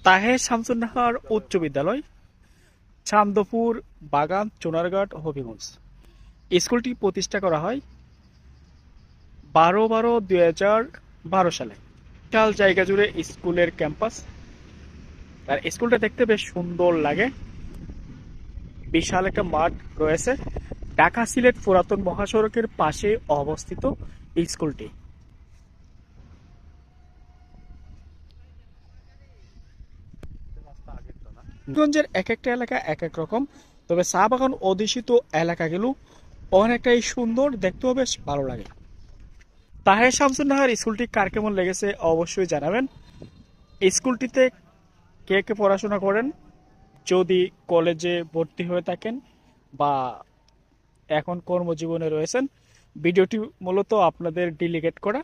তাহের শামসুন্নাহার উচ্চ বিদ্যালয়, চান্দপুর, বাগান, চুনারঘাট, হবিগঞ্জ। স্কুলটি প্রতিষ্ঠা করা হয় 12/12/2012 সালে। বিশাল জায়গা জুড়ে স্কুলের ক্যাম্পাস। আর স্কুলটা দেখতে বেশ সুন্দর লাগে। বিশাল একটা মাঠ রয়েছে। ঢাকা সিলেট পুরাতন মহাসড়কের পাশে অবস্থিত এই স্কুলটি। গঞ্জের এক একটা এলাকা এক এক রকম, তবে চা বাগান অধিষ্ঠিত এলাকাগুলো অনেকটাই সুন্দর, দেখতেও বেশ ভালো লাগে। তাহের শামসুন্নাহার স্কুলটি কার কেমন লেগেছে অবশ্যই জানাবেন। স্কুলটিতে কে কে পড়াশোনা করেন, যদি কলেজে ভর্তি হয়ে থাকেন বা এখন কর্মজীবনে রয়েছেন। ভিডিওটি মূলত আপনাদের ডেডিকেট করা।